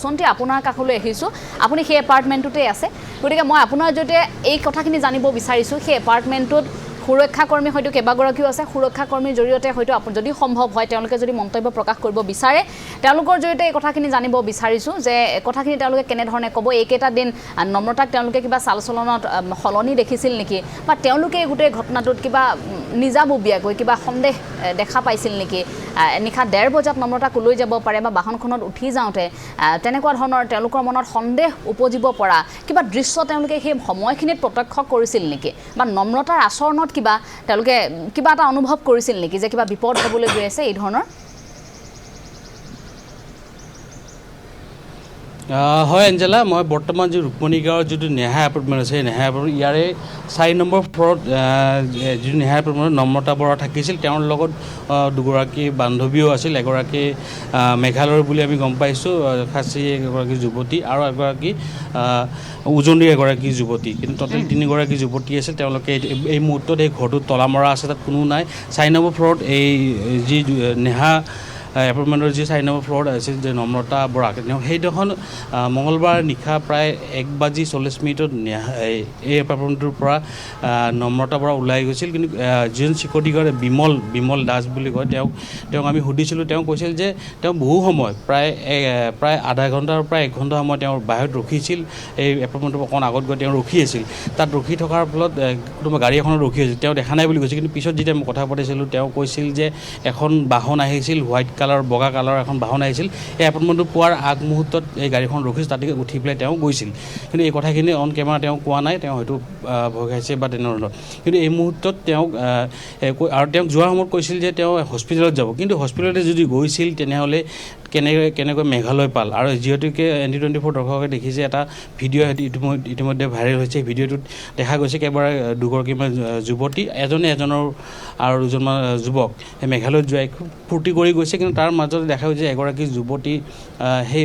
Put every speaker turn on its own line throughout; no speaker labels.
সন্তি আপোনাৰ কাষলৈ আহিছোঁ আপুনি সেই এপাৰ্টমেণ্টটোতে আছে গতিকে মই আপোনাৰ জৰিয়তে এই কথাখিনি জানিব বিচাৰিছোঁ সেই এপাৰ্টমেণ্টটোত সুৰক্ষাকৰ্মী হয়তো কেইবাগৰাকীও আছে সুৰক্ষাকৰ্মীৰ জৰিয়তে হয়তো যদি সম্ভৱ হয় তেওঁলোকে যদি মন্তব্য প্ৰকাশ কৰিব বিচাৰে তেওঁলোকৰ জৰিয়তে এই কথাখিনি জানিব বিচাৰিছোঁ যে কথাখিনি তেওঁলোকে কেনেধৰণে ক'ব এইকেইটা দিন নম্ৰতাক তেওঁলোকে কিবা চালচলনত সলনি দেখিছিল নেকি বা তেওঁলোকে এই গোটেই ঘটনাটোত কিবা নিজাববীয়াকৈ কিবা সন্দেহ দেখা পাইছিল নেকি নিশা 1:30 বজাত নম্ৰতাক লৈ যাব পাৰে বা বাহনখনত উঠি যাওঁতে তেনেকুৱা ধৰণৰ তেওঁলোকৰ মনত সন্দেহ উপজিব পৰা কিবা দৃশ্য তেওঁলোকে সেই সময়খিনিত প্ৰত্যক্ষ কৰিছিল নেকি বা নম্ৰতাৰ আচৰণত কিবা তেওঁলোকে কিবা এটা অনুভৱ কৰিছিল নেকি যে কিবা বিপদ হ'বলৈ গৈ আছে এই ধৰণৰ
হয় এঞ্জেলা মই বৰ্তমান যে ৰুকমণি গাঁৱৰ যিটো নেহা এপাৰ্টমেণ্ট আছে নেহা এপাৰ্টমেণ্ট ইয়াৰে 4 নম্বৰ ফ্ল'ৰত যিটো নেহা এপাৰ্টমেণ্টত নম্ৰতা বৰা থাকিছিল তেওঁৰ লগত দুগৰাকী বান্ধৱীও আছিল এগৰাকী মেঘালয়ৰ বুলি আমি গম পাইছোঁ খাচী এগৰাকী যুৱতী আৰু এগৰাকী উজনিৰ এগৰাকী যুৱতী কিন্তু টোটেল 3গৰাকী যুৱতী আছিল তেওঁলোকে এই মুহূৰ্তত এই ঘৰটোত তলা মৰা আছে তাত কোনো নাই 4 নম্বৰ ফ্ল'ৰত এই যি নেহা এপাৰ্টমেণ্টৰ যি 4 নম্বৰ ফ্ল'ৰত আছিল যে নম্ৰতা বৰা সেইডোখন মঙলবাৰ নিশা প্ৰায় 1:40 এই এপাৰ্টমেণ্টটোৰ পৰা নম্ৰতা বৰা ওলাই গৈছিল কিন্তু যিজন চিকিউৰিটি গাৰ্ড বিমল দাস বুলি কয় তেওঁক আমি সুধিছিলোঁ তেওঁ কৈছিল যে তেওঁ বহু সময় প্ৰায় আধা ঘণ্টাৰ পৰা 1 ঘণ্টা সময় তেওঁ বাহিৰত ৰখিছিল এই এপাৰ্টমেণ্টৰ অকণ আগত গৈ তেওঁ ৰখি আছিল তাত ৰখি থকাৰ ফলত কোনোবা গাড়ী এখনত ৰখি আছিল তেওঁ দেখা নাই বুলি কৈছিল কিন্তু পিছত যেতিয়া মই কথা পাতিছিলোঁ তেওঁ কৈছিল যে এখন বাহন আহিছিল হোৱাইট কালাৰ বগা কালাৰৰ এখন বাহন আহিছিল এই এপাৰ্টমেণ্টটো পোৱাৰ আগ মুহূৰ্তত এই গাড়ীখন ৰখিছিল তাতে উঠি পেলাই তেওঁ গৈছিল কিন্তু এই কথাখিনি অন কেমেৰা তেওঁ কোৱা নাই তেওঁ হয়তো ভয় খাইছে বা তেনেধৰণৰ কিন্তু এই মুহূৰ্তত তেওঁক যোৱাৰ সময়ত কৈছিল যে তেওঁ হস্পিটেলত যাব কিন্তু হস্পিটেলতে যদি গৈছিল তেনেহ'লে কেনেকৈ মেঘালয় পাল আৰু যিহেতুকে ND24 দৰ্শকে দেখিছে এটা ভিডিঅ' ইতিমধ্যে ভাইৰেল হৈছে ভিডিঅ'টোত দেখা গৈছে কেইবাৰ দুগৰাকীমান যুৱতী এজনৰ আৰু দুজনমান যুৱক সেই মেঘালয়ত যোৱাই খুব ফূৰ্তি কৰি গৈছে কিন্তু তাৰ মাজতে দেখা গৈছে এগৰাকী যুৱতী সেই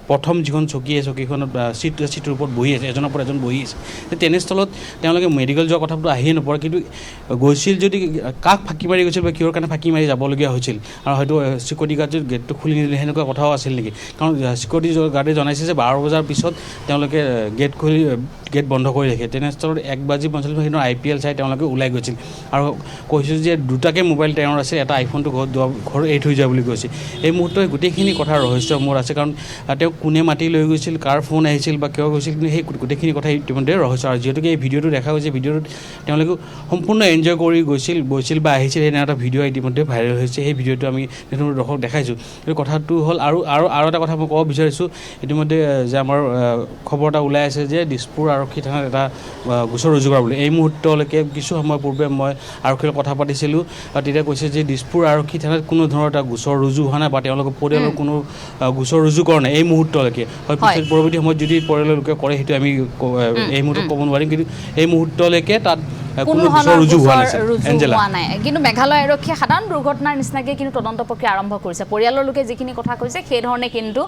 প্ৰথম যিখন চকীখনত চিটৰ ওপৰত বহি আছে এজনৰ ওপৰত এজন বহি আছে তেনেস্থলত তেওঁলোকে মেডিকেল যোৱাৰ কথাটো আহিয়ে নপৰে কিন্তু গৈছিল যদি কাক ফাঁকি মাৰি গৈছিল বা কিহৰ কাৰণে ফাঁকি মাৰি যাবলগীয়া হৈছিল আৰু হয়তো চিকিউৰিটি গাৰ্ডে গেটটো খুলি নিদিলে সেনেকুৱা কথাও আছিল নেকি কাৰণ চিকিউৰিটি গাৰ্ডে জনাইছে যে 12 বজাৰ পিছত তেওঁলোকে গেট বন্ধ কৰি ৰাখে তেনেস্থলত 1:45 IPL চাই তেওঁলোকে ওলাই গৈছিল আৰু কৈছিল যে দুটাকে মোবাইল তেওঁৰ আছে এটা আইফোনটো ঘৰ এৰি থৈ যোৱা বুলি কৈছে এই মুহূৰ্তত গোটেইখিনি কথা ৰহস্য মোৰ আছে কাৰণ তেওঁ কোনে মাতি লৈ গৈছিল কাৰ ফোন আহিছিল বা কিয় গৈছিল কিন্তু সেই গোটেইখিনি কথা ইতিমধ্যে ৰহস্য আৰু যিহেতুকে এই ভিডিঅ'টো দেখা গৈছে ভিডিঅ'টোত তেওঁলোকে সম্পূৰ্ণ এনজয় কৰি গৈছিল বা আহিছিল সেনে এটা ভিডিঅ' ইতিমধ্যে ভাইৰেল হৈছে সেই ভিডিঅ'টো আমি দৰ্শক দেখাইছোঁ কিন্তু কথাটো হ'ল আৰু এটা কথা মই ক'ব বিচাৰিছোঁ ইতিমধ্যে যে আমাৰ খবৰ এটা ওলাই আছে যে দিছপুৰ আৰক্ষী থানাত এটা গোচৰ ৰুজু কৰা বুলি এই মুহূৰ্তলৈকে কিছু সময় পূৰ্বে মই আৰক্ষীৰ কথা পাতিছিলোঁ তেতিয়া কৈছে যে দিছপুৰ আৰক্ষী থানাত কোনো ধৰণৰ এটা গোচৰ ৰুজু হোৱা নাই বা তেওঁলোকৰ পৰিয়ালৰ কোনো গোচৰ ৰুজু কৰা নাই এই মুহূৰ্তলৈকে হয় পিছত পৰৱৰ্তী সময়ত যদি পৰিয়ালৰ লোকে কৰে সেইটো আমি এই মুহূৰ্তত ক'ব নোৱাৰিম কিন্তু এই মুহূৰ্তলৈকে তাত কোনো গোচৰ ৰুজু হোৱা নাই
কিন্তু মেঘালয় আৰক্ষীয়ে সাধাৰণ দুৰ্ঘটনাৰ নিচিনাকৈ কিন্তু তদন্ত প্ৰক্ৰিয়া আৰম্ভ কৰিছে পৰিয়ালৰ লোকে যিখিনি কথা কৈছে সেই ধৰণে কিন্তু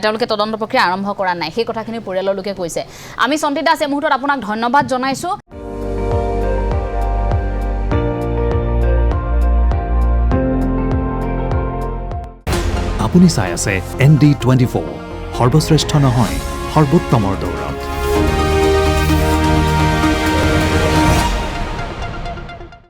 তেওঁলোকে তদন্ত প্ৰক্ৰিয়া আৰম্ভ কৰা নাই সেই কথাখিনি পৰিয়ালৰ লোকে কৈছে আমি সন্তি দাস এই মুহূৰ্তত আপোনাক ধন্যবাদ জনাইছোঁ
আপুনি চাই আছে ND24 সৰ্বশ্ৰেষ্ঠ নহয় সৰ্বোত্তমৰ দৌৰ